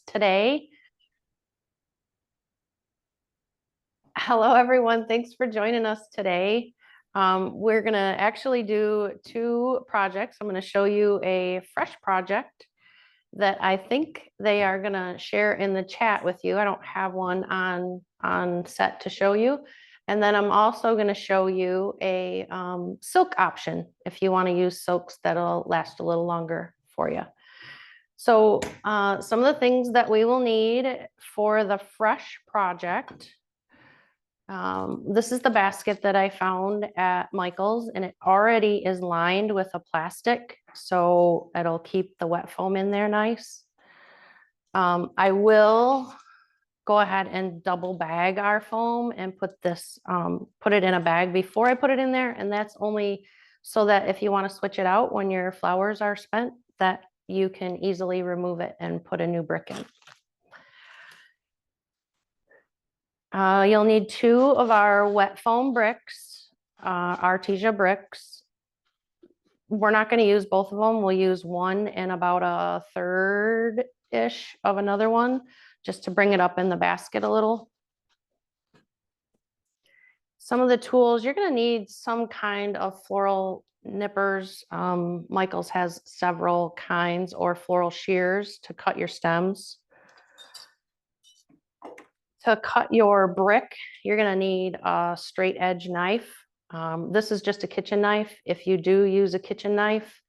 today. Hello, everyone. Thanks for joining us today. We're going to actually do two projects. I'm going to show you a fresh project that I think they are going to share in the chat with you. I don't have one on set to show you. And then I'm also going to show you a silk option if you want to use silks that'll last a little longer for you. So some of the things that we will need for the fresh project. This is the basket that I found at Michael's, and it already is lined with a plastic, so it'll keep the wet foam in there nice. I will go ahead and double bag our foam and put it in a bag before I put it in there, and that's only so that if you want to switch it out when your flowers are spent, that you can easily remove it and put a new brick in. You'll need 2 of our wet foam bricks, Artesia bricks. We're not going to use both of them. We'll use one and about a third-ish of another one just to bring it up in the basket a little. Some of the tools, you're going to need some kind of floral nippers. Michael's has several kinds, or floral shears to cut your stems. To cut your brick, you're going to need a straight edge knife. This is just a kitchen knife. If you do use a kitchen knife,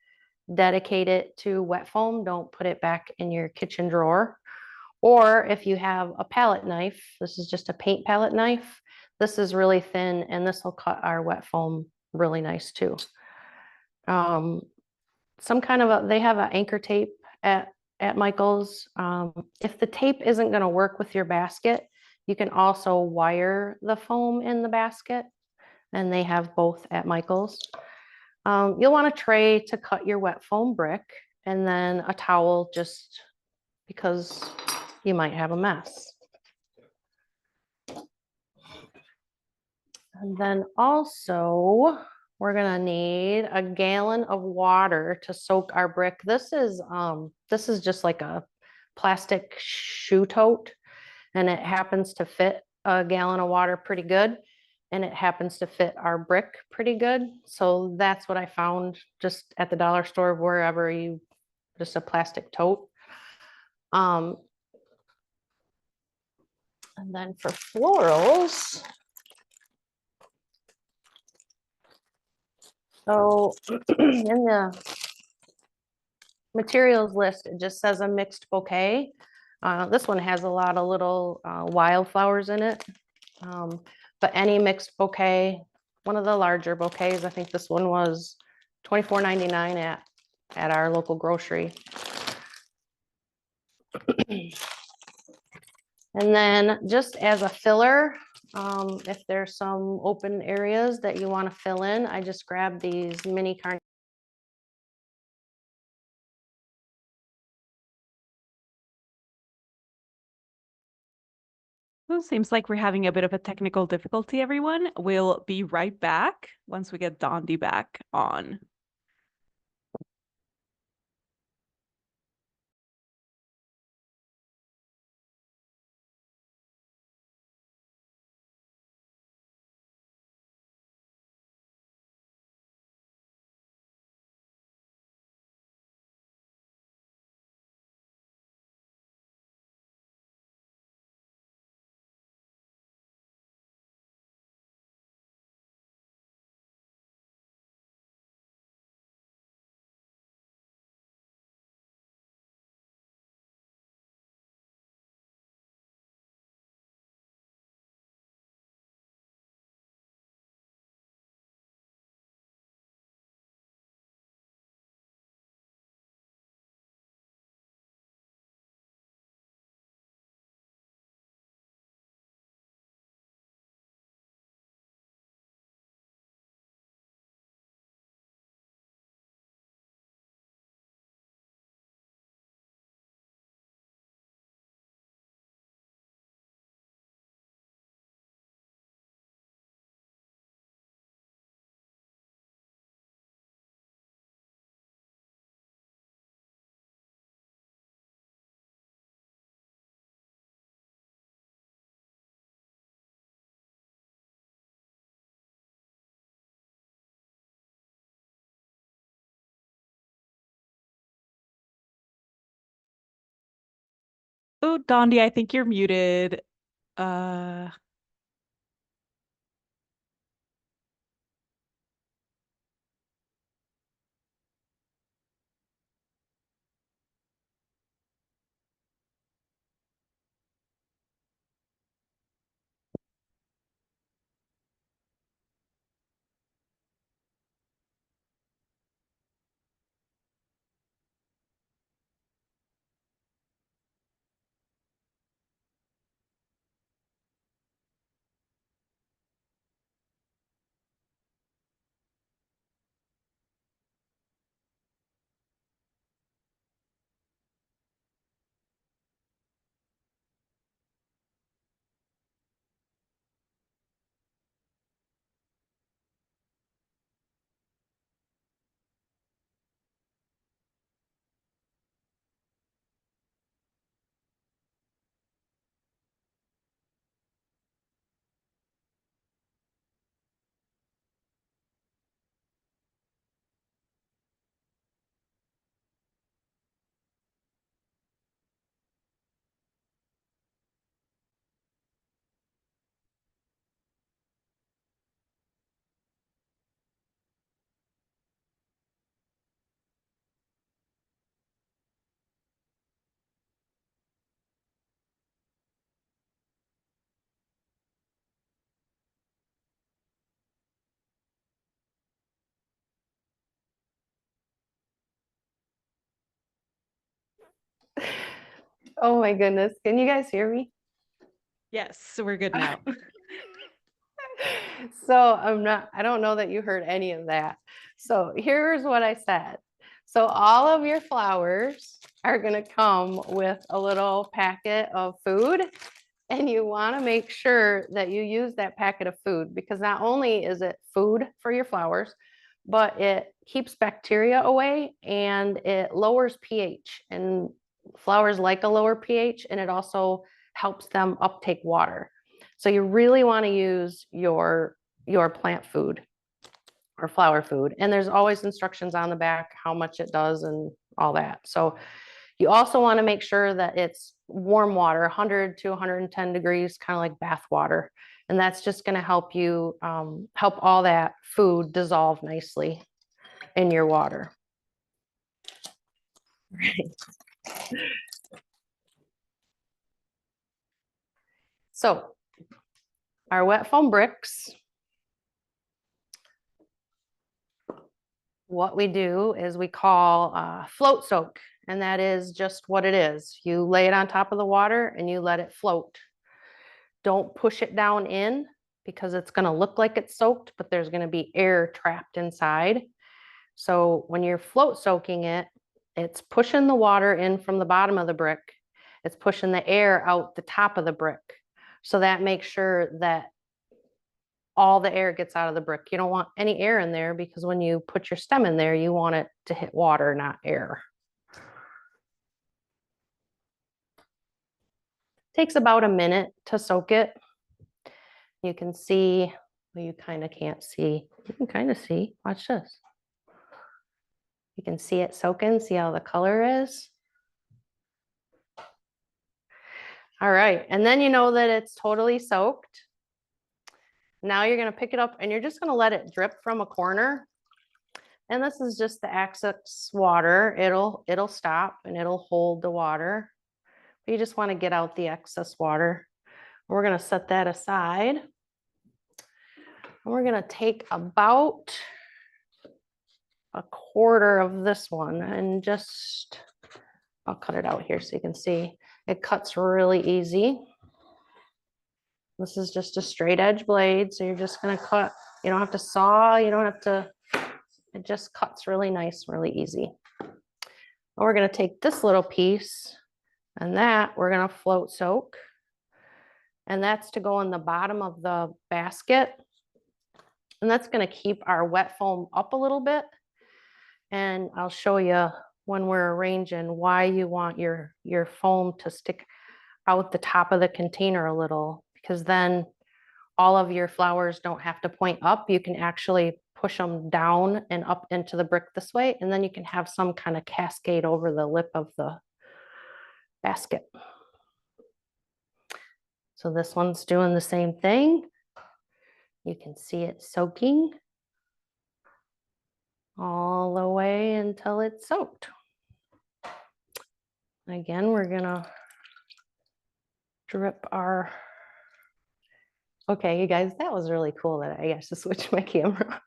dedicate it to wet foam. Don't put it back in your kitchen drawer. Or if you have a palette knife, this is just a paint palette knife. This is really thin, and this will cut our wet foam really nice too. Some kind of they have an anchor tape at Michael's. If the tape isn't going to work with your basket, you can also wire the foam in the basket, and they have both at Michael's. You'll want a tray to cut your wet foam brick, and then a towel just because you might have a mess. And then also, we're gonna need a gallon of water to soak our brick. This is just like a plastic shoe tote, and it happens to fit a gallon of water pretty good, and it happens to fit our brick pretty good. So that's what I found just at the dollar store, wherever just a plastic tote. And then for florals, so in the materials list, it just says a mixed bouquet. This one has a lot of little wildflowers in it. But any mixed bouquet, one of the larger bouquets, I think this one was $24.99 at our local grocery. And then just as a filler, if there's some open areas that you want to fill in, I just grabbed these mini carnations. Seems like we're having a bit of a technical difficulty, everyone. We'll be right back once we get Dondi back on. Oh, Dondi, I think you're muted. Uh, Oh my goodness. Can you guys hear me? yes, we're good now. So I don't know that you heard any of that. So here's what I said. So all of your flowers are going to come with a little packet of food, and you want to make sure that you use that packet of food, because not only is it food for your flowers, but it keeps bacteria away and it lowers pH, and flowers like a lower pH, and it also helps them uptake water. So you really want to use your plant food or flower food. And there's always instructions on the back how much it does and all that. So you also want to make sure that it's warm water, 100 to 110 degrees, kind of like bath water. And that's just going to help you help all that food dissolve nicely in your water. So our WetFōM bricks, what we do is we call float soak, and that is just what it is. You lay it on top of the water and you let it float. Don't push it down in, because it's going to look like it's soaked, but there's going to be air trapped inside. So when you're float soaking it, it's pushing the water in from the bottom of the brick. It's pushing the air out the top of the brick. So that makes sure that all the air gets out of the brick. You don't want any air in there, because when you put your stem in there, you want it to hit water, not air. Takes about a minute to soak it. You can see, well, you kind of can't see. You can kind of see. Watch this. You can see it soaking. See how the color is? All right. And then you know that it's totally soaked. Now you're going to pick it up and you're just going to let it drip from a corner. And this is just the excess water. It'll stop and it'll hold the water. But you just want to get out the excess water. We're going to set that aside. And we're going to take about a quarter of this one and just, I'll cut it out here so you can see. It cuts really easy. This is just a straight edge blade. So you're just going to cut. You don't have to saw. You don't have to, it just cuts really nice, really easy. And we're going to take this little piece and that we're going to float soak. And that's to go in the bottom of the basket. And that's going to keep our WetFōM up a little bit. And I'll show you when we're arranging why you want your foam to stick out the top of the container a little, because then all of your flowers don't have to point up. You can actually push them down and up into the brick this way, and then you can have some kind of cascade over the lip of the basket. So this one's doing the same thing. You can see it soaking all the way until it's soaked. Again, we're gonna drip our, okay, you guys, that was really cool that I got to switch my camera.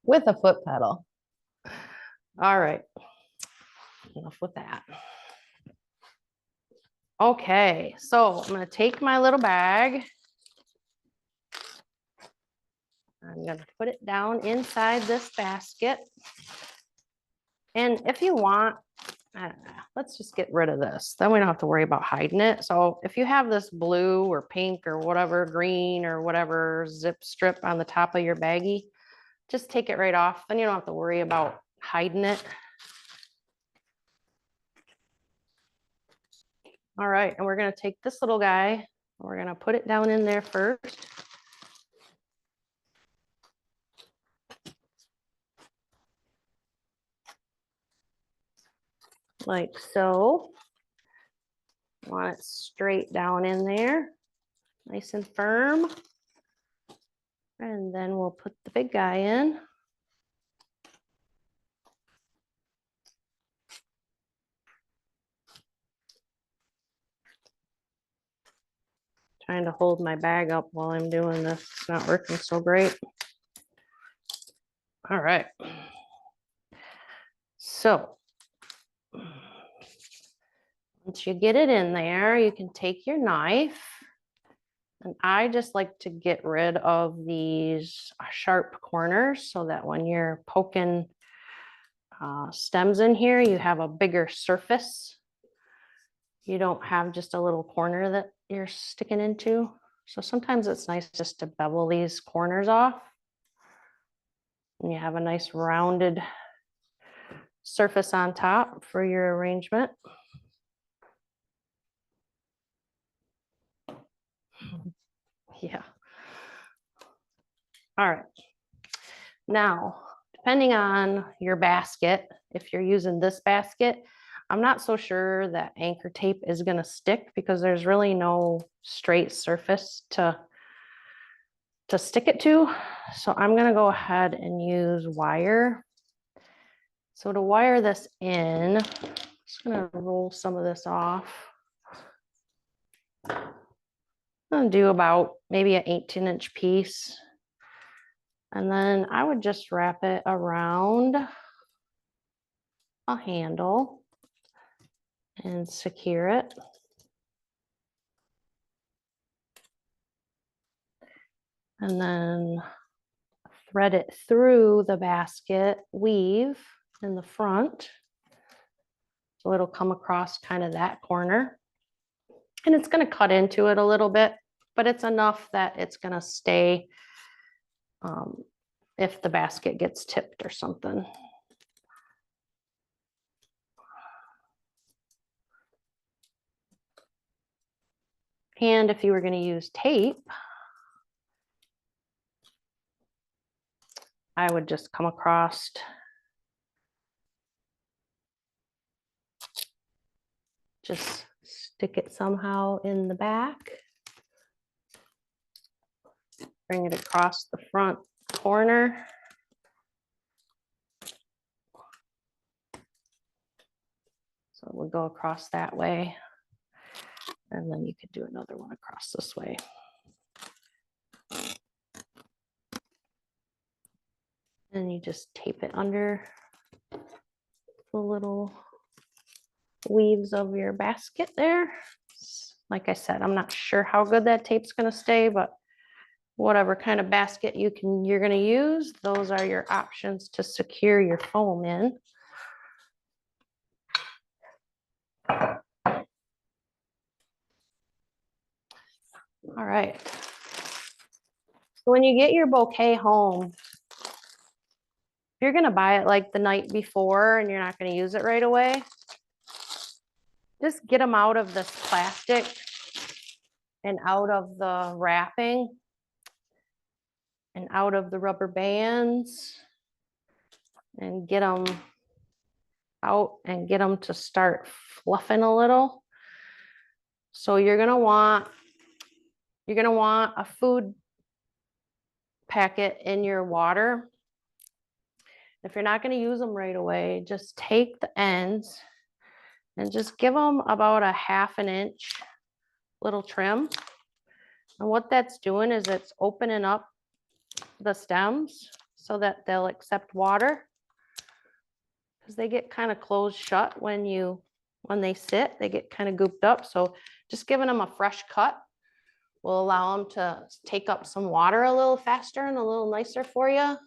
With a foot pedal. All right, enough with that. Okay, so I'm gonna take my little bag. I'm gonna put it down inside this basket. And if you want, let's just get rid of this. Then we don't have to worry about hiding it. So if you have this blue or pink or whatever, green or whatever zip strip on the top of your baggie, just take it right off. Then you don't have to worry about hiding it. All right, and we're gonna take this little guy, we're gonna put it down in there first. Like so. Want it straight down in there, nice and firm. And then we'll put the big guy in. Trying to hold my bag up while I'm doing this. It's not working so great. All right. So once you get it in there, you can take your knife. And I just like to get rid of these sharp corners so that when you're poking stems in here, you have a bigger surface. You don't have just a little corner that you're sticking into. So sometimes it's nice just to bevel these corners off. And you have a nice rounded surface on top for your arrangement. Yeah. All right. Now, depending on your basket, if you're using this basket, I'm not so sure that anchor tape is going to stick because there's really no straight surface to stick it to. So I'm going to go ahead and use wire. So to wire this in, I'm just going to roll some of this off. I'm going to do about maybe an 18-inch piece. And then I would just wrap it around a handle and secure it. And then thread it through the basket weave in the front. So it'll come across kind of that corner. And it's going to cut into it a little bit, but it's enough that it's going to stay if the basket gets tipped or something. And if you were going to use tape, I would just come across just stick it somehow in the back. Bring it across the front corner. So it would go across that way. And then you could do another one across this way. And you just tape it under the little weaves of your basket there. Like I said, I'm not sure how good that tape's going to stay, but whatever kind of basket you're going to use, those are your options to secure your foam in. All right. So when you get your bouquet home, if you're going to buy it like the night before and you're not going to use it right away, just get them out of this plastic and out of the wrapping and out of the rubber bands and get them out and get them to start fluffing a little. So you're gonna want a food packet in your water. If you're not gonna use them right away, just take the ends and just give them about a 1/2 inch little trim. And what that's doing is it's opening up the stems so that they'll accept water, because they get kind of closed shut when they sit, they get kind of gooped up. So just giving them a fresh cut will allow them to take up some water a little faster and a little nicer for you.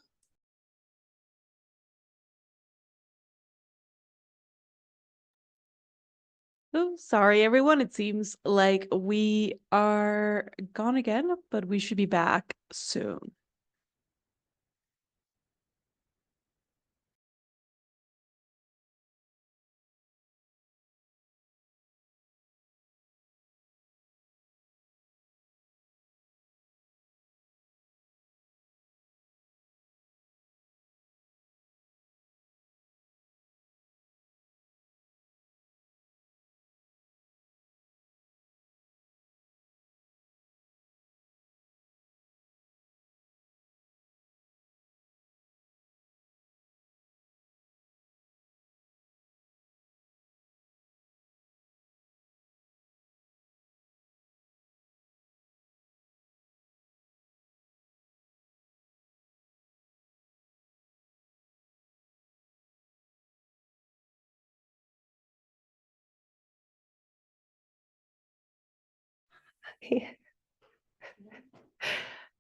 Oh, sorry, everyone. It seems like we are gone again, but we should be back soon.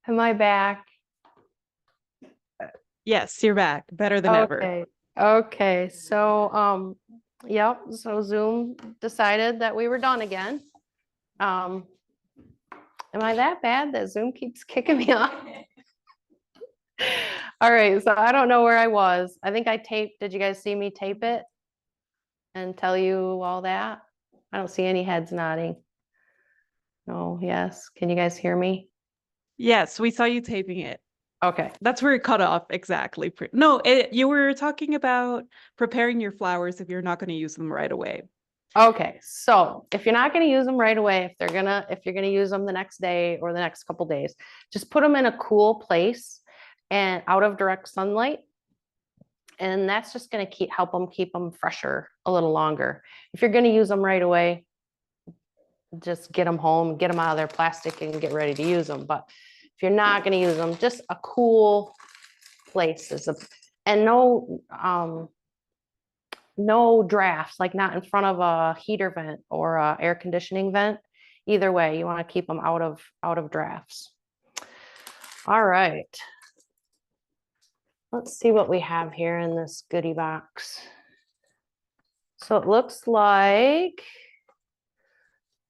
Am I back? Yes, you're back. Better than ever. Okay. Okay. So, yep. So Zoom decided that we were done again. Am I that bad that Zoom keeps kicking me off? All right. So I don't know where I was. I think I taped. Did you guys see me tape it and tell you all that? I don't see any heads nodding. No. Yes. Can you guys hear me? Yes, we saw you taping it. Okay. That's where it cut off exactly. No, you were talking about preparing your flowers if you're not going to use them right away. Okay, so if you're not going to use them right away, if you're going to use them the next day or the next couple days, just put them in a cool place and out of direct sunlight. And that's just going to help them keep them fresher a little longer. If you're going to use them right away, just get them home, get them out of their plastic and get ready to use them. But if you're not going to use them, just a cool place and no drafts, like not in front of a heater vent or a air conditioning vent. Either way, you want to keep them out of drafts. All right. Let's see what we have here in this goodie box. So it looks like,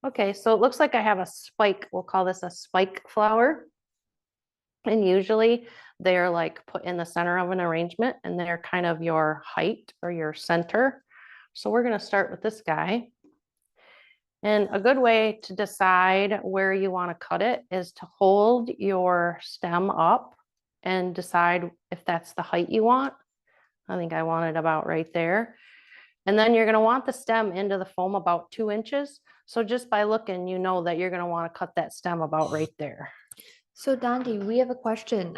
okay, so it looks like I have a spike. We'll call this a spike flower. And usually they're like put in the center of an arrangement and they're kind of your height or your center. So we're going to start with this guy. And a good way to decide where you want to cut it is to hold your stem up and decide if that's the height you want. I think I want it about right there. And then you're going to want the stem into the foam about 2 inches. So just by looking, you know that you're going to want to cut that stem about right there. So Dondi, we have a question.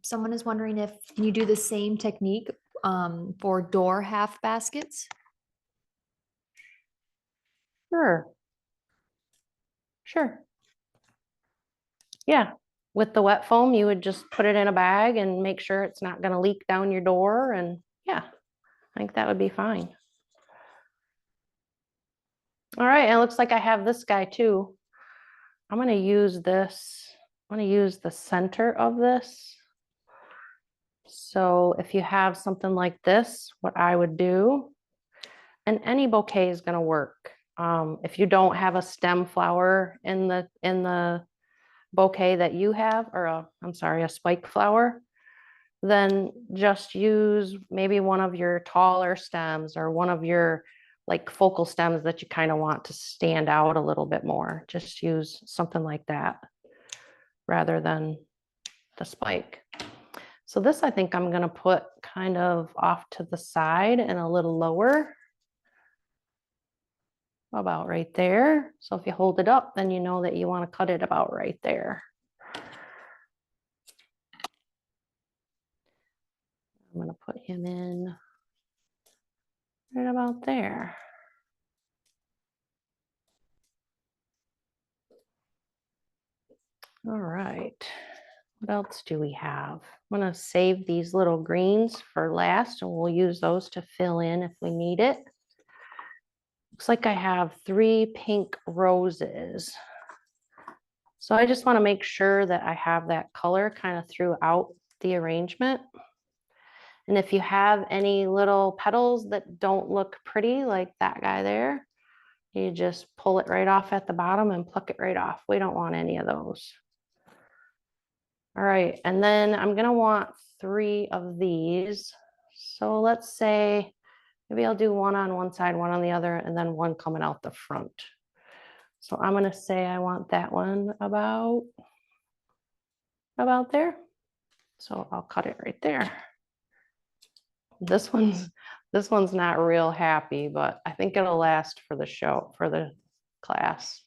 Someone is wondering if can you do the same technique for door half baskets? Sure. Sure. Yeah. With the WetFōM, you would just put it in a bag and make sure it's not going to leak down your door. And yeah, I think that would be fine. All right. It looks like I have this guy too. I'm going to use this. I'm going to use the center of this. So if you have something like this, what I would do, and any bouquet is going to work. If you don't have a stem flower in the bouquet that you have, or a spike flower, then just use maybe one of your taller stems or one of your like focal stems that you kind of want to stand out a little bit more. Just use something like that rather than the spike. So this, I think I'm gonna put kind of off to the side and a little lower. About right there. So if you hold it up, then you know that you want to cut it about right there. I'm going to put him in right about there. All right. What else do we have? I'm going to save these little greens for last, and we'll use those to fill in if we need it. Looks like I have 3 pink roses. So I just want to make sure that I have that color kind of throughout the arrangement. And if you have any little petals that don't look pretty, like that guy there, you just pull it right off at the bottom and pluck it right off. We don't want any of those. All right, and then I'm gonna want 3 of these. So let's say, maybe I'll do one on one side, one on the other, and then one coming out the front. So I'm gonna say I want that one about there. So I'll cut it right there. This one's not real happy, but I think it'll last for the show, for the class.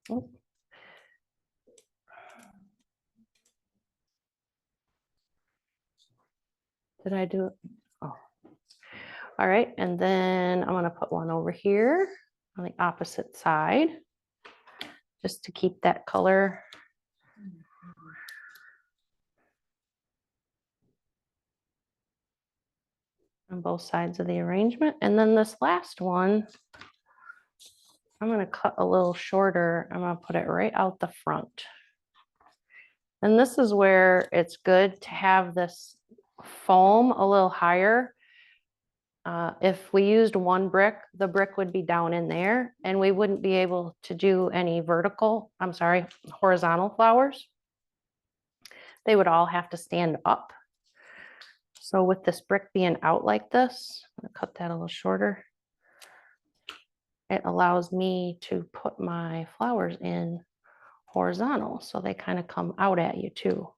Oh. Did I do it? Oh. All right, and then I'm gonna put one over here on the opposite side, just to keep that color. On both sides of the arrangement. And then this last one, I'm gonna cut a little shorter. I'm gonna put it right out the front. And this is where it's good to have this foam a little higher. If we used one brick, the brick would be down in there and we wouldn't be able to do any horizontal flowers. They would all have to stand up. So with this brick being out like this, I'm gonna cut that a little shorter. It allows me to put my flowers in horizontal, so they kind of come out at you too.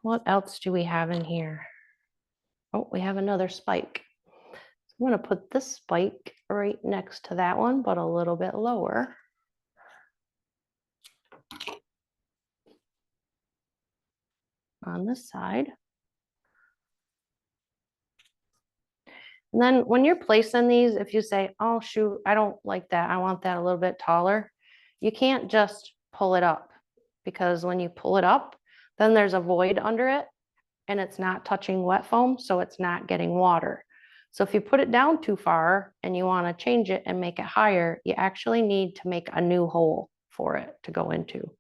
What else do we have in here? Oh, we have another spike. So I'm going to put this spike right next to that one, but a little bit lower. On this side. And then when you're placing these, if you say, oh, shoot, I don't like that, I want that a little bit taller, you can't just pull it up, because when you pull it up, then there's a void under it and it's not touching wet foam, so it's not getting water. So if you put it down too far and you want to change it and make it higher, you actually need to make a new hole for it to go into,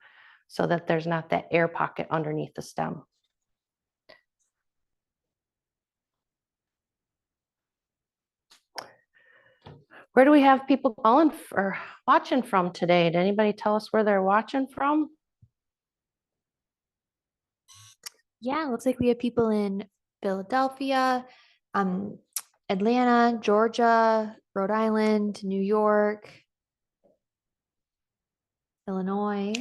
so that there's not that air pocket underneath the stem. Where do we have people calling or watching from today? Did anybody tell us where they're watching from? Yeah, looks like we have people in Philadelphia, Atlanta, Georgia, Rhode Island, New York, Illinois.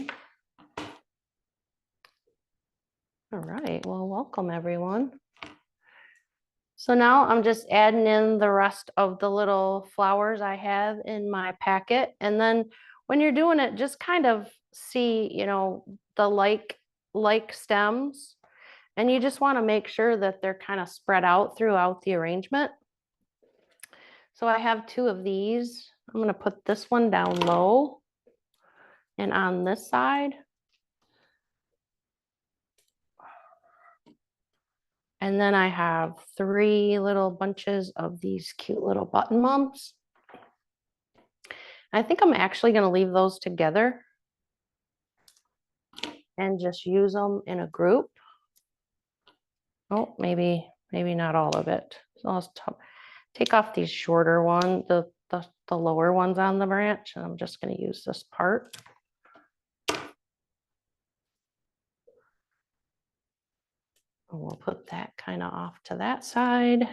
All right, well, welcome everyone. So now I'm just adding in the rest of the little flowers I have in my packet. And then when you're doing it, just kind of see, you know, the like stems. And you just want to make sure that they're kind of spread out throughout the arrangement. So I have 2 of these. I'm going to put this one down low. And on this side, and then I have 3 little bunches of these cute little button mums. I think I'm actually going to leave those together and just use them in a group. Oh, maybe not all of it. So I'll take off these shorter ones, the lower ones on the branch, and I'm just going to use this part. And we'll put that kind of off to that side.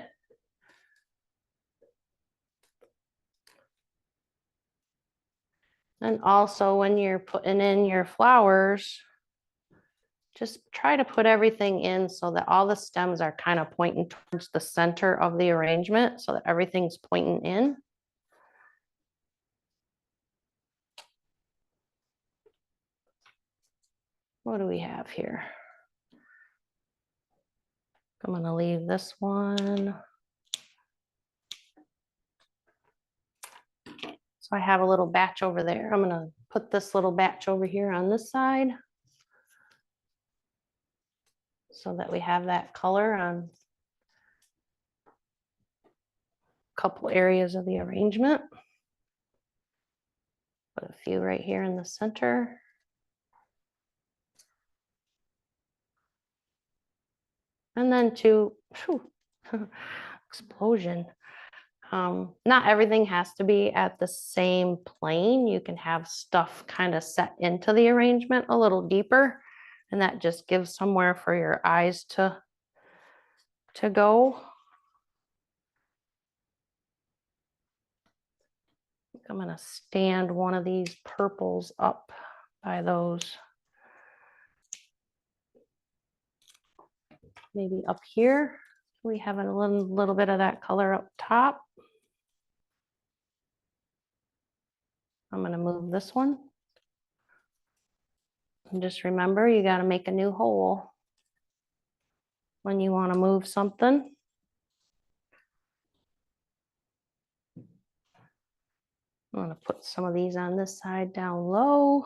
And also when you're putting in your flowers, just try to put everything in so that all the stems are kind of pointing towards the center of the arrangement so that everything's pointing in. What do we have here? I'm going to leave this one. So I have a little batch over there. I'm going to put this little batch over here on this side so that we have that color on a couple areas of the arrangement. Put a few right here in the center. And then explosion. Not everything has to be at the same plane. You can have stuff kind of set into the arrangement a little deeper, and that just gives somewhere for your eyes to go. I'm going to stand one of these purples up by those. Maybe up here. We have a little bit of that color up top. I'm going to move this one. And just remember, you got to make a new hole when you want to move something. I'm going to put some of these on this side down low.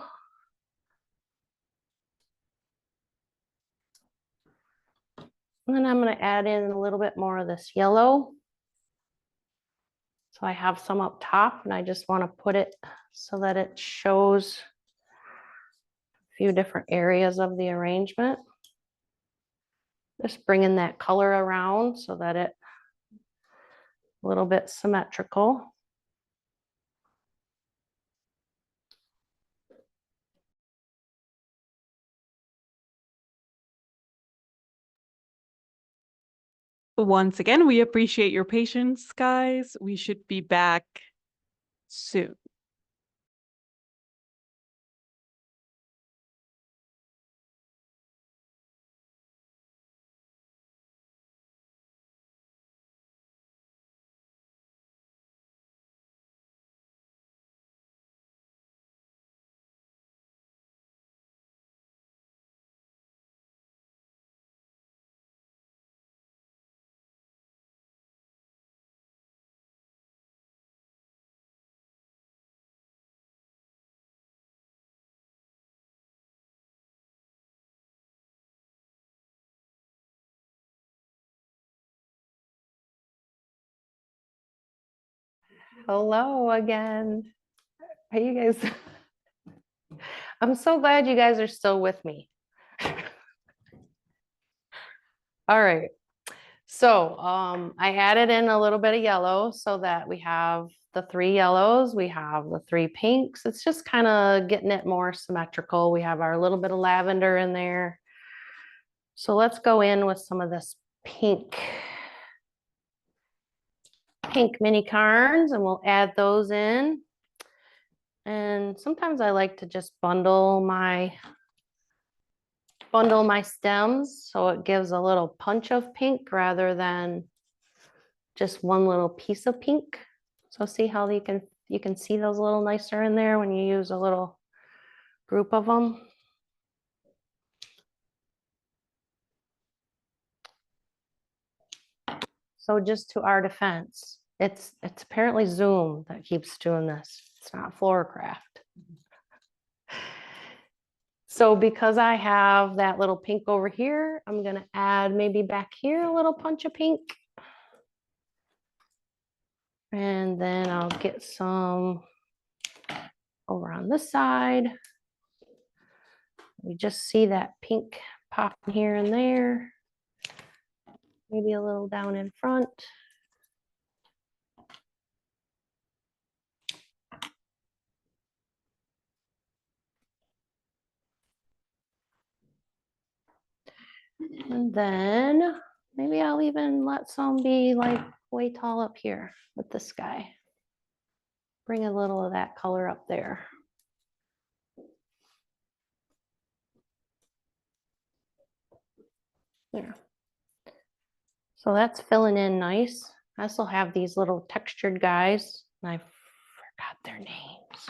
And then I'm going to add in a little bit more of this yellow. So I have some up top, and I just want to put it so that it shows a few different areas of the arrangement. Just bringing that color around so that it's a little bit symmetrical. Once again, we appreciate your patience, guys. We should be back soon. Hello again. Are you guys? I'm so glad you guys are still with me. All right. So I added in a little bit of yellow so that we have the 3 yellows, we have the 3 pinks. It's just kind of getting it more symmetrical. We have our little bit of lavender in there. So let's go in with some of this pink mini carns, and we'll add those in. And sometimes I like to just bundle my stems so it gives a little punch of pink rather than just one little piece of pink. So see how you can see those a little nicer in there when you use a little group of them. So just to our defense, it's apparently Zoom that keeps doing this. It's not FloraCraft. So because I have that little pink over here, I'm gonna add maybe back here a little punch of pink. And then I'll get some over on this side. We just see that pink popping here and there. Maybe a little down in front. And then maybe I'll even let some be like way tall up here with this guy. Bring a little of that color up there. There. So that's filling in nice. I also have these little textured guys, and I forgot their names.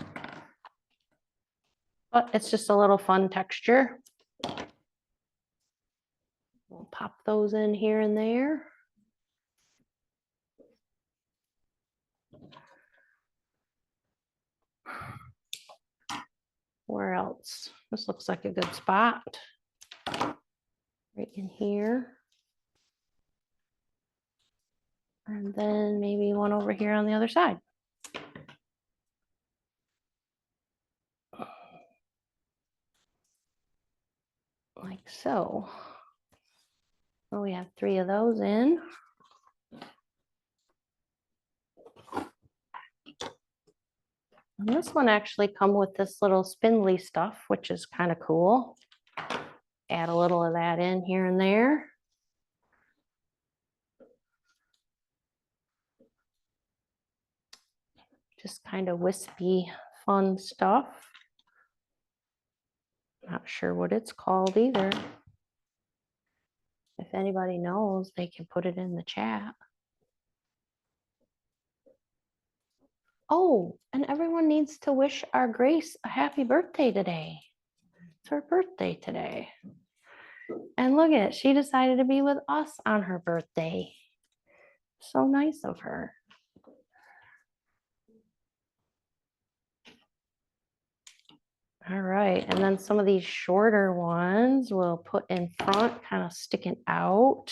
But it's just a little fun texture. We'll pop those in here and there. Where else? This looks like a good spot. Right in here. And then maybe one over here on the other side. Like so. Well, we have 3 of those in. And this one actually come with this little spindly stuff, which is kind of cool. Add a little of that in here and there. Just kind of wispy, fun stuff. Not sure what it's called either. If anybody knows, they can put it in the chat. Oh, and everyone needs to wish our Grace a happy birthday today. It's her birthday today. And look at it, she decided to be with us on her birthday. So nice of her. All right, and then some of these shorter ones we'll put in front, kind of sticking out,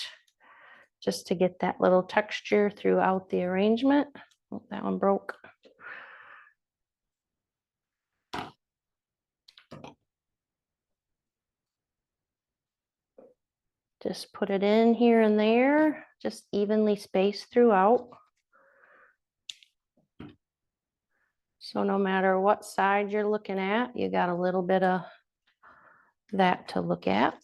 just to get that little texture throughout the arrangement. Oh, that one broke. Just put it in here and there, just evenly spaced throughout. So no matter what side you're looking at, you got a little bit of that to look at.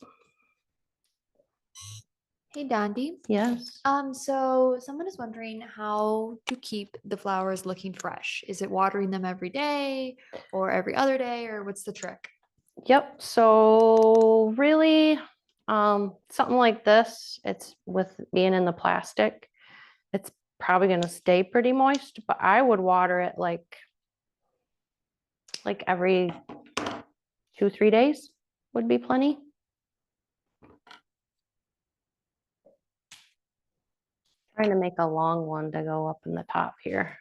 Hey, Dondi. Yes. So someone is wondering how to keep the flowers looking fresh. Is it watering them every day or every other day, or what's the trick? Yep. So really, something like this, it's with being in the plastic, it's probably going to stay pretty moist, but I would water it like every 2-3 days would be plenty. Trying to make a long one to go up in the top here.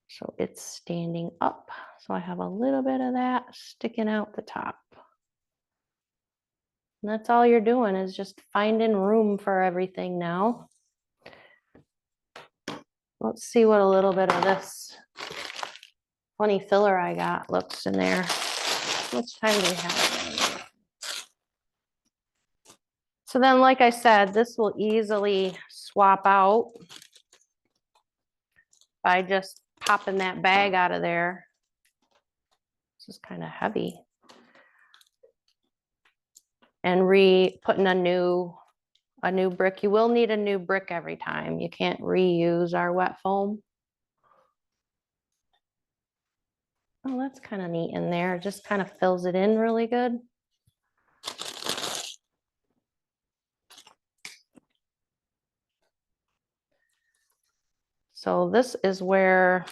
So it's standing up. So I have a little bit of that sticking out the top. And that's all you're doing is just finding room for everything now. Let's see what a little bit of this funny filler I got looks in there. How much time do we have? So then, like I said, this will easily swap out by just popping that bag out of there. This is kind of heavy. And putting a new brick. You will need a new brick every time. You can't reuse our WetFōM. Oh, that's kind of neat in there. It just kind of fills it in really good. So this is where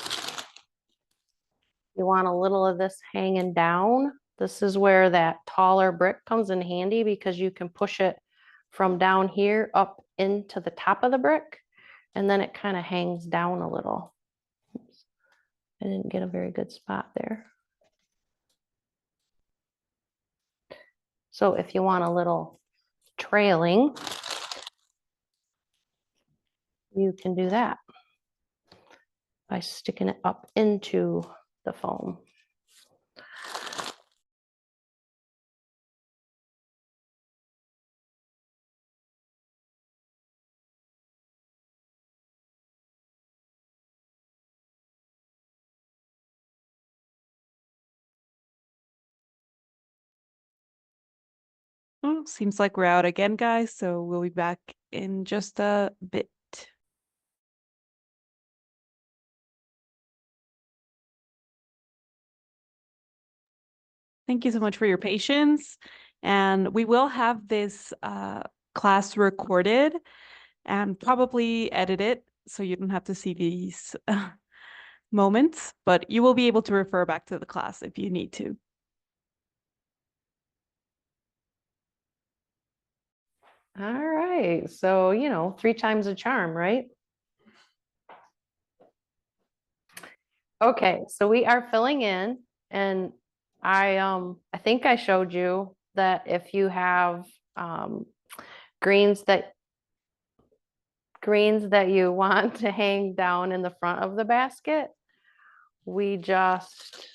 you want a little of this hanging down. This is where that taller brick comes in handy because you can push it from down here up into the top of the brick, and then it kind of hangs down a little. Oops. I didn't get a very good spot there. So if you want a little trailing, you can do that by sticking it up into the foam. Seems like we're out again, guys, so we'll be back in just a bit. Thank you so much for your patience. And we will have this class recorded and probably edited so you don't have to see these moments, but you will be able to refer back to the class if you need to. All right, so, you know, 3 times a charm, right? Okay, so we are filling in, and I think I showed you that if you have greens that you want to hang down in the front of the basket, we just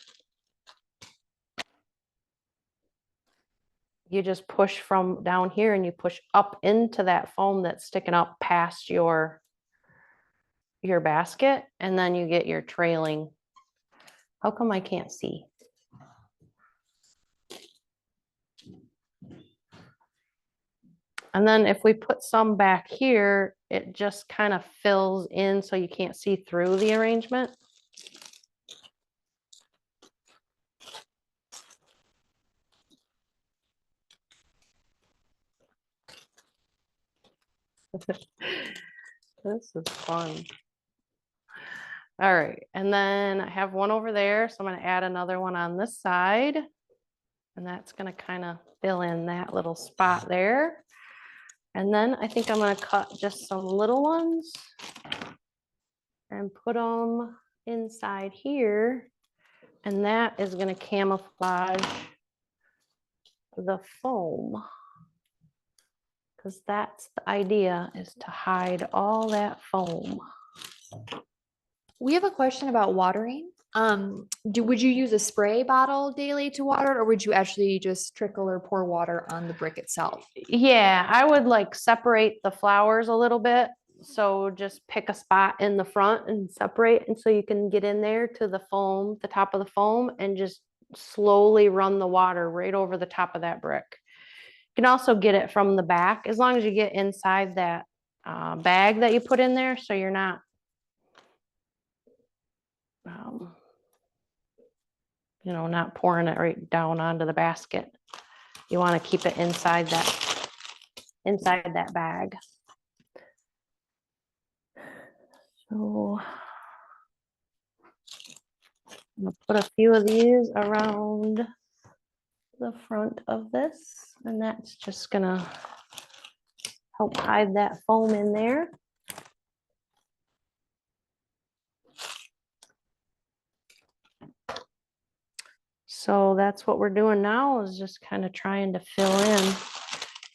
you just push from down here and you push up into that foam that's sticking up past your basket, and then you get your trailing. How come I can't see? And then if we put some back here, it just kind of fills in so you can't see through the arrangement. This is fun. All right, and then I have one over there, so I'm going to add another one on this side, and that's going to kind of fill in that little spot there. And then I think I'm going to cut just some little ones and put them inside here, and that is going to camouflage the foam, because that's the idea, is to hide all that foam. We have a question about watering. Would you use a spray bottle daily to water it, or would you actually just trickle or pour water on the brick itself? Yeah, I would like separate the flowers a little bit. So just pick a spot in the front and separate, and so you can get in there to the foam, the top of the foam, and just slowly run the water right over the top of that brick. You can also get it from the back, as long as you get inside that bag that you put in there, so you're not you know, not pouring it right down onto the basket. You want to keep it inside that bag. So I'm gonna put a few of these around the front of this, and that's just gonna help hide that foam in there. So that's what we're doing now, is just kind of trying to fill in.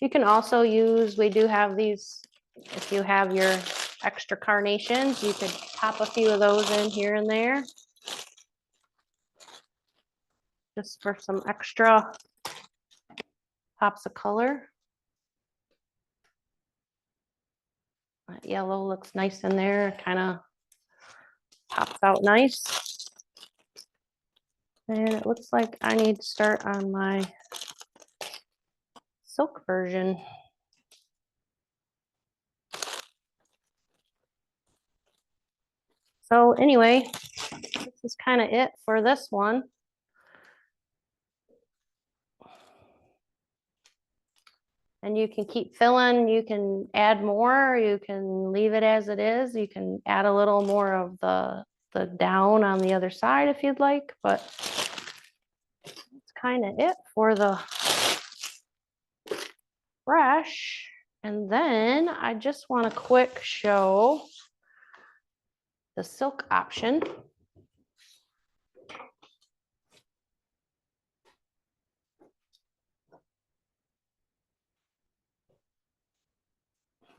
You can also use, we do have these, if you have your extra carnations, you could pop a few of those in here and there, just for some extra pops of color. That yellow looks nice in there, kind of pops out nice. And it looks like I need to start on my silk version. So anyway, this is kind of it for this one. And you can keep filling, you can add more, you can leave it as it is. You can add a little more of the down on the other side if you'd like, but that's kind of it for the brush. And then I just want to quick show the silk option.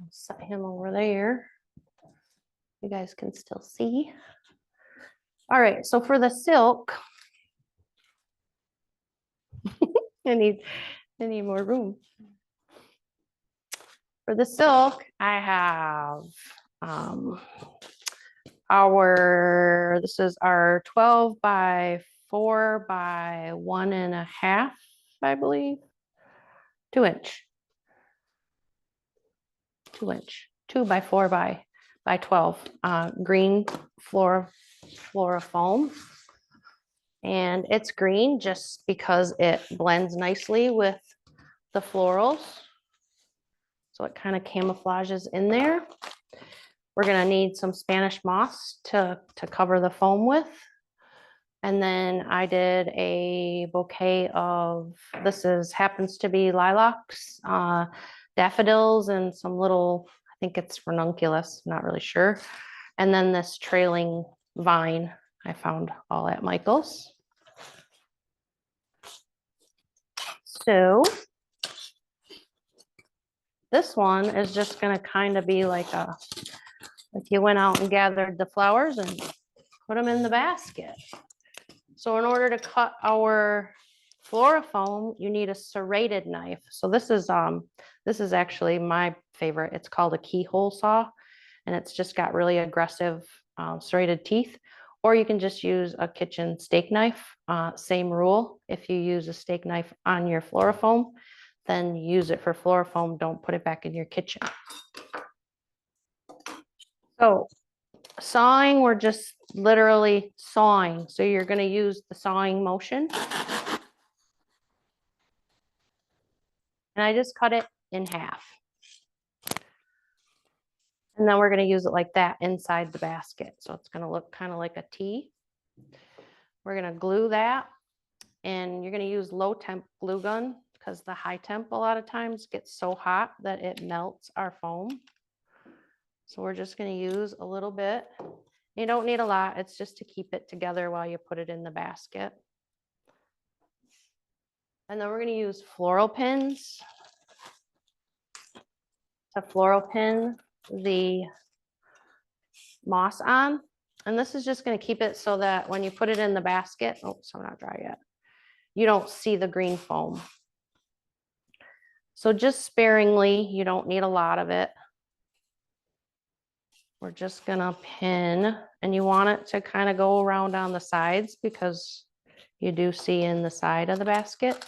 I'll set him over there. You guys can still see. All right, so for the silk, I need more room. For the silk, I have this is our 12 by 4 by 1.5, I believe. 2 inch. 2 inch. 2 by 4 by 12. Green FloraFōM. And it's green just because it blends nicely with the florals. So it kind of camouflages in there. We're gonna need some Spanish moss to cover the foam with. And then I did a bouquet of, happens to be lilacs, daffodils, and some little, I think it's ranunculus, not really sure. And then this trailing vine I found all at Michael's. So this one is just gonna kind of be like you went out and gathered the flowers and put them in the basket. So in order to cut our FloraFōM, you need a serrated knife. So this is actually my favorite. It's called a keyhole saw, and it's just got really aggressive serrated teeth. Or you can just use a kitchen steak knife. Same rule. If you use a steak knife on your FloraFōM, then use it for FloraFōM. Don't put it back in your kitchen. So sawing, we're just literally sawing. So you're going to use the sawing motion. And I just cut it in half. And then we're going to use it like that inside the basket. So it's going to look kind of like a T. We're going to glue that. And you're going to use low temp glue gun because the high temp a lot of times gets so hot that it melts our foam. So we're just going to use a little bit. You don't need a lot. It's just to keep it together while you put it in the basket. And then we're going to use floral pins to floral pin the moss on. And this is just going to keep it so that when you put it in the basket, oh, so not dry yet, you don't see the green foam. So just sparingly, you don't need a lot of it. We're just gonna pin, and you want it to kind of go around on the sides because you do see in the side of the basket.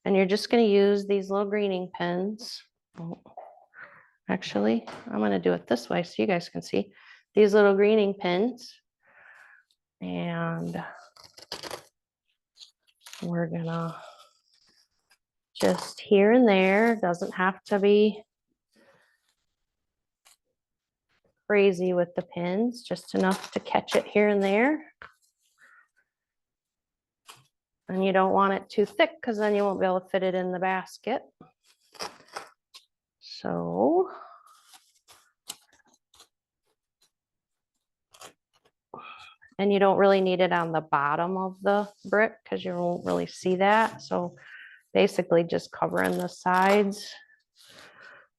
And you're just gonna use these little greening pins. Oh, actually, I'm gonna do it this way so you guys can see these little greening pins. And we're gonna just here and there, doesn't have to be crazy with the pins, just enough to catch it here and there. And you don't want it too thick because then you won't be able to fit it in the basket. So and you don't really need it on the bottom of the brick because you won't really see that. So basically just covering the sides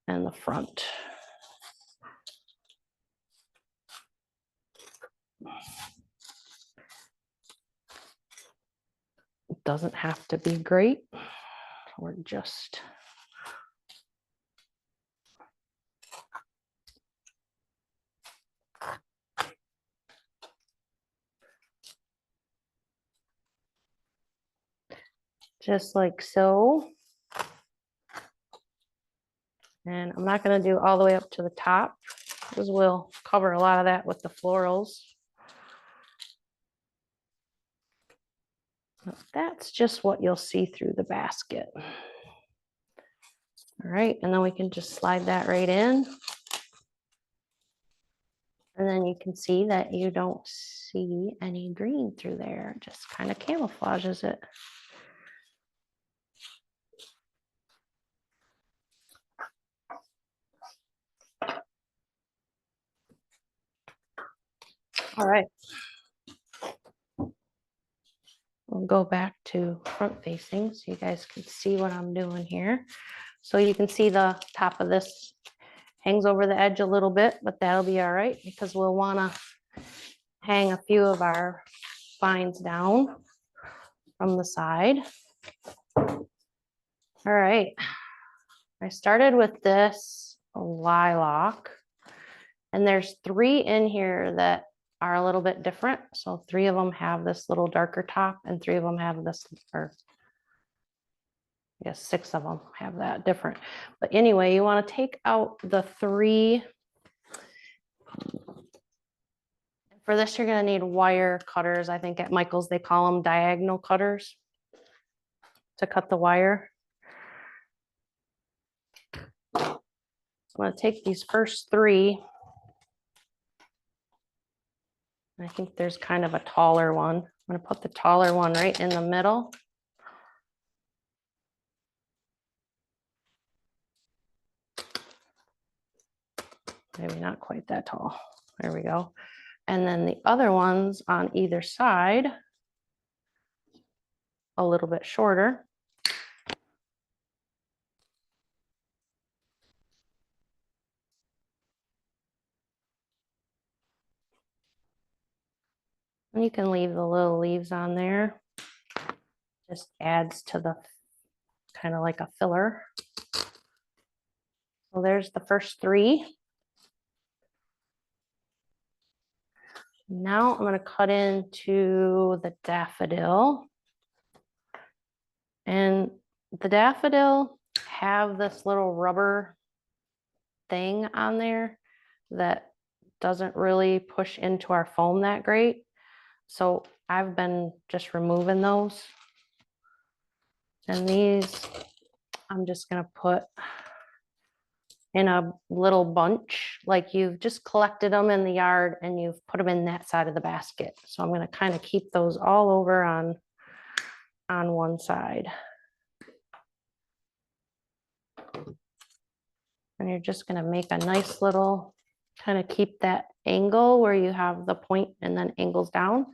and the front. It doesn't have to be great. We're just like so. And I'm not going to do all the way up to the top because we'll cover a lot of that with the florals. But that's just what you'll see through the basket. All right, and then we can just slide that right in. And then you can see that you don't see any green through there. It just kind of camouflages it. All right. We'll go back to front facing so you guys can see what I'm doing here. So you can see the top of this hangs over the edge a little bit, but that'll be all right because we'll want to hang a few of our vines down from the side. All right. I started with this lilac, and there's 3 in here that are a little bit different. So 3 of them have this little darker top and 3 of them have this, or I guess 6 of them have that different. But anyway, you want to take out the 3 For this, you're gonna need wire cutters. I think at Michael's, they call them diagonal cutters to cut the wire. I'm gonna take these first three. I think there's kind of a taller one. I'm gonna put the taller one right in the middle. Maybe not quite that tall. There we go. And then the other ones on either side, a little bit shorter. And you can leave the little leaves on there. Just adds to the kind of like a filler. So there's the first three. Now I'm going to cut into the daffodil. And the daffodil have this little rubber thing on there that doesn't really push into our foam that great. So I've been just removing those. And these I'm just going to put in a little bunch, like you've just collected them in the yard and you've put them in that side of the basket. So I'm going to kind of keep those all over on one side. And you're just going to make a nice little, kind of keep that angle where you have the point and then angles down.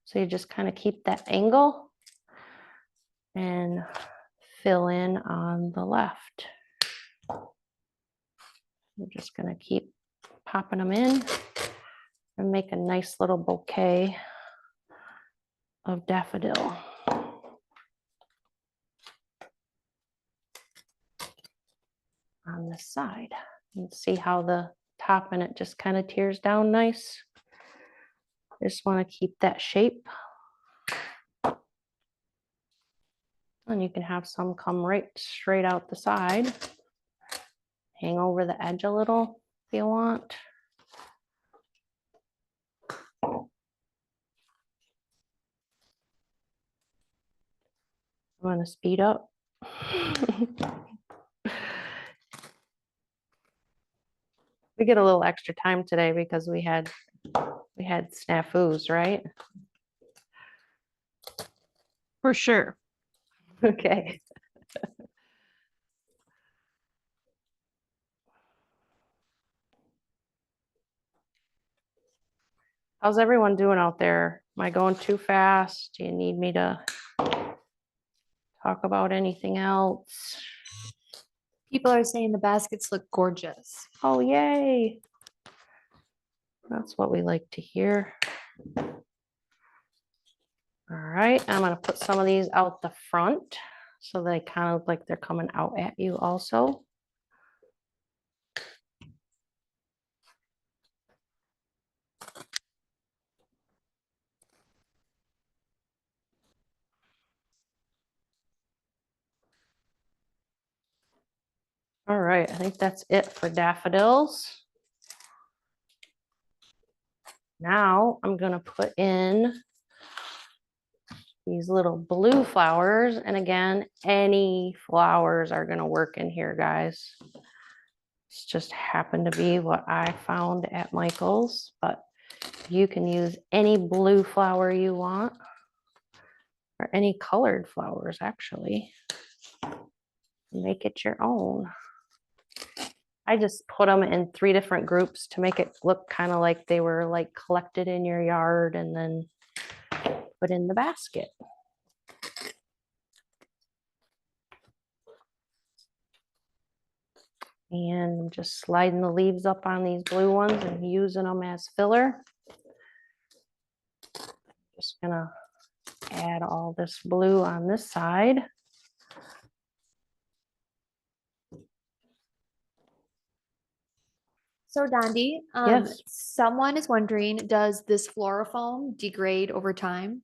So you just kind of keep that angle and fill in on the left. I'm just going to keep popping them in and make a nice little bouquet of daffodil. On this side. And see how the top and it just kind of tears down nice. Just want to keep that shape. And you can have some come right straight out the side. Hang over the edge a little if you want. I'm going to speed up. We get a little extra time today because we had snafus, right? For sure. Okay. How's everyone doing out there? Am I going too fast? Do you need me to talk about anything else? People are saying the baskets look gorgeous. Oh, yay. That's what we like to hear. All right, I'm going to put some of these out the front so they kind of like they're coming out at you also. All right, I think that's it for daffodils. Now I'm going to put in these little blue flowers. And again, any flowers are going to work in here, guys. It's just happened to be what I found at Michael's, but you can use any blue flower you want or any colored flowers, actually. Make it your own. I just put them in 3 different groups to make it look kind of like they were like collected in your yard and then put in the basket. And I'm just sliding the leaves up on these blue ones and using them as filler. Just gonna add all this blue on this side. So Dondi, Yes. someone is wondering, does this FloraFōM degrade over time?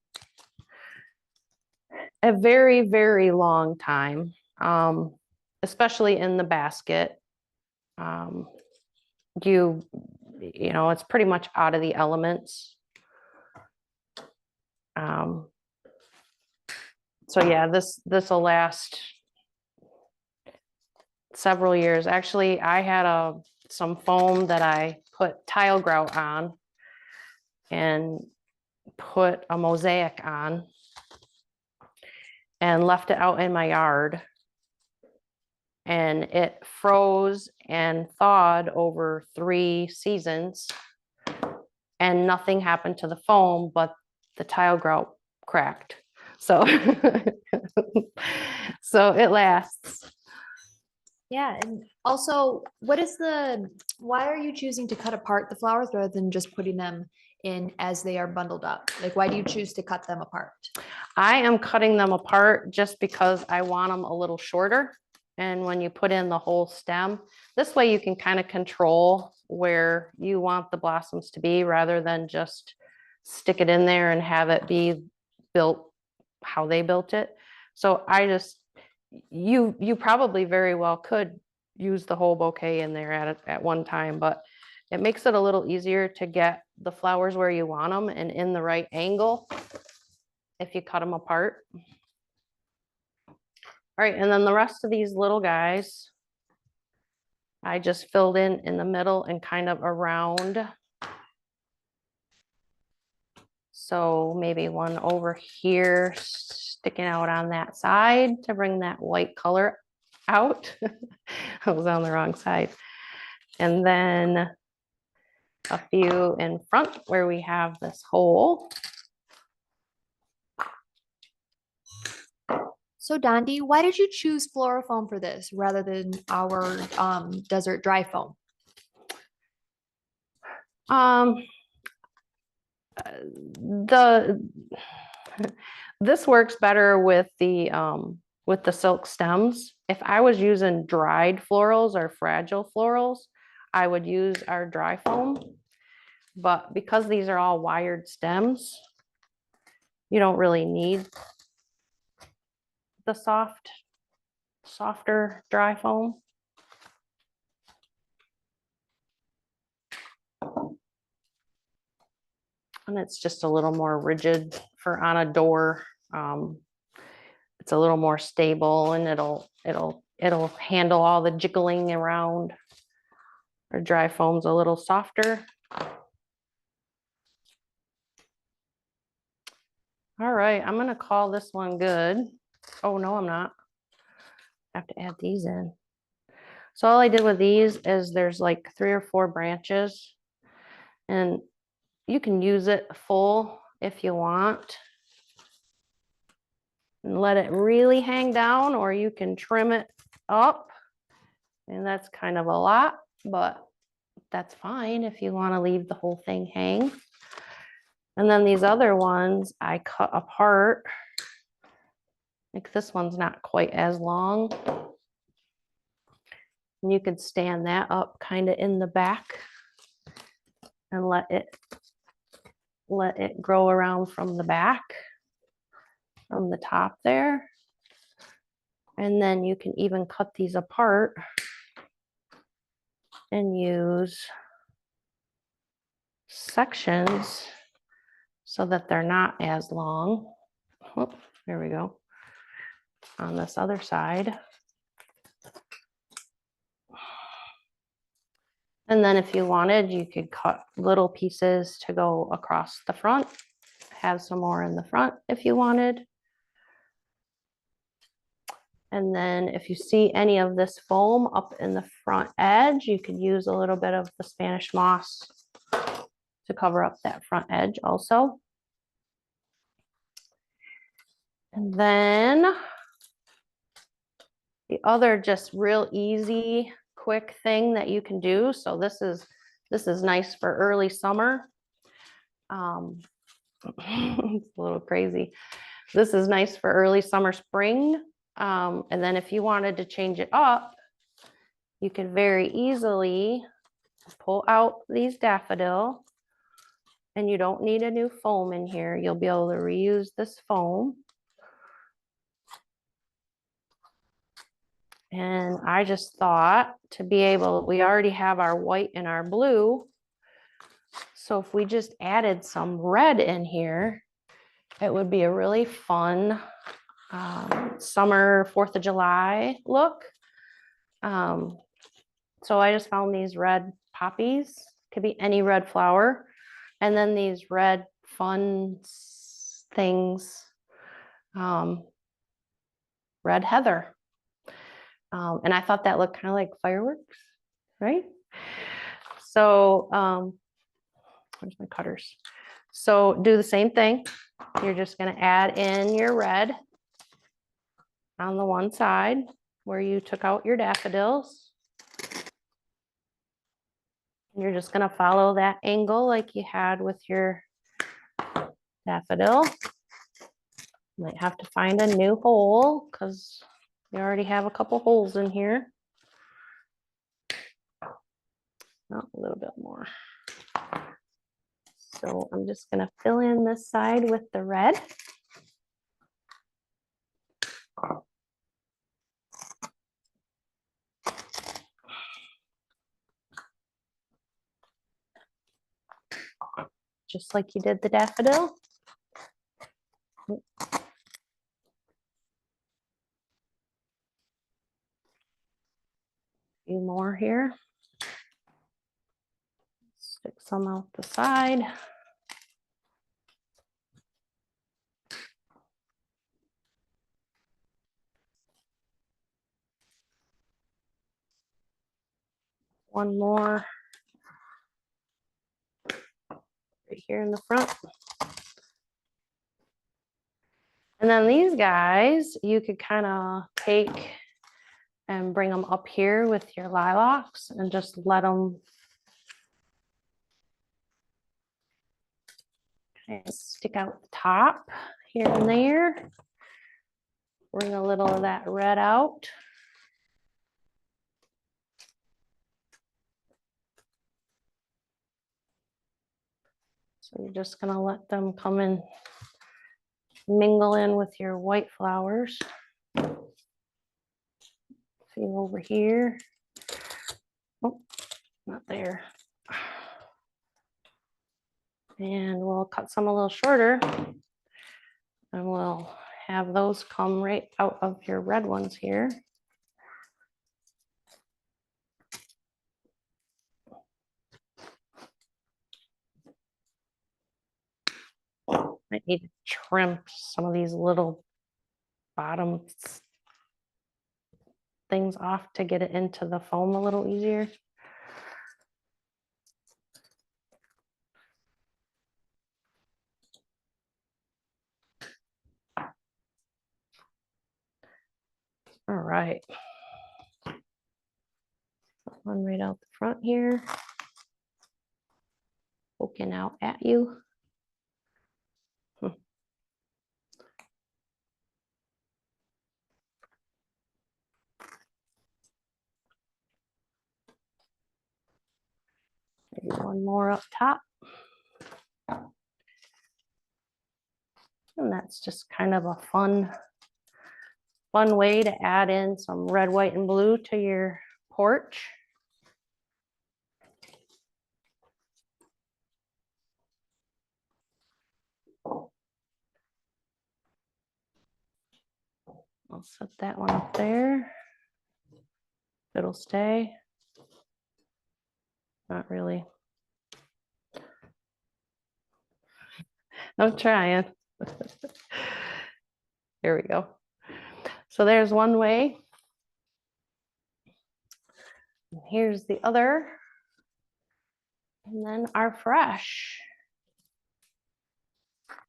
A very, very long time, especially in the basket. You know, it's pretty much out of the elements So yeah, this will last several years. Actually, I had some foam that I put tile grout on and put a mosaic on and left it out in my yard. And it froze and thawed over 3 seasons. And nothing happened to the foam, but the tile grout cracked. So, so it lasts. Yeah, and also, why are you choosing to cut apart the flowers rather than just putting them in as they are bundled up? Like, why do you choose to cut them apart? I am cutting them apart just because I want them a little shorter. And when you put in the whole stem, this way you can kind of control where you want the blossoms to be rather than just stick it in there and have it be built how they built it. So you probably very well could use the whole bouquet in there at one time, but it makes it a little easier to get the flowers where you want them and in the right angle if you cut them apart. All right, and then the rest of these little guys, I just filled in the middle and kind of around. So maybe one over here sticking out on that side to bring that white color out. I was on the wrong side. And then a few in front where we have this hole. So Dondi, why did you choose FloraFōM for this rather than our desert dry foam? This works better with the silk stems. If I was using dried florals or fragile florals, I would use our dry foam. But because these are all wired stems, you don't really need the softer dry foam. And it's just a little more rigid for on a door. It's a little more stable and it'll handle all the jiggling around. Our dry foam's a little softer. All right, I'm gonna call this one good. Oh, no, I'm not. I have to add these in. So all I did with these is there's like 3 or 4 branches and you can use it full if you want and let it really hang down, or you can trim it up. And that's kind of a lot, but that's fine if you want to leave the whole thing hang. And then these other ones I cut apart. Like this one's not quite as long. And you could stand that up kind of in the back and let it grow around from the back, from the top there. And then you can even cut these apart and use sections so that they're not as long. Oh, there we go. On this other side. And then if you wanted, you could cut little pieces to go across the front, have some more in the front if you wanted. And then if you see any of this foam up in the front edge, you could use a little bit of the Spanish moss to cover up that front edge also. And then the other just real easy, quick thing that you can do. So this is nice for early summer. It's a little crazy. This is nice for early summer, spring. And then if you wanted to change it up, you could very easily pull out these daffodil, and you don't need a new foam in here. You'll be able to reuse this foam. And I just thought to be able, we already have our white and our blue. So if we just added some red in here, it would be a really fun summer 4th of July look. So I just found these red poppies, could be any red flower. And then these red fun things, red heather. And I thought that looked kind of like fireworks, right? So where's my cutters? So do the same thing. You're just going to add in your red on the one side where you took out your daffodils. You're just going to follow that angle like you had with your daffodil. Might have to find a new hole because you already have a couple holes in here. Oh, a little bit more. So I'm just going to fill in this side with the red. Just like you did the daffodil. A few more here. Stick some out the side. One more right here in the front. And then these guys, you could kind of take and bring them up here with your lilacs and just let them kind of stick out the top here and there. Bring a little of that red out. So you're just going to let them come and mingle in with your white flowers. See over here. Oh, not there. And we'll cut some a little shorter. And we'll have those come right out of your red ones here. I need to trim some of these little bottom things off to get it into the foam a little easier. All right. One right out the front here. Poking out at you. Maybe one more up top. And that's just kind of a fun way to add in some red, white, and blue to your porch. I'll set that one up there. It'll stay. Not really. I'm trying. Here we go. So there's one way. And here's the other. And then our fresh.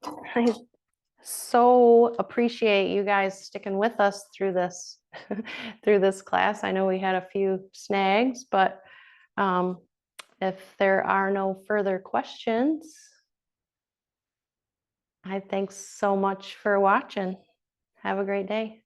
I so appreciate you guys sticking with us through this through this class. I know we had a few snags, but if there are no further questions, I thanks so much for watching. Have a great day.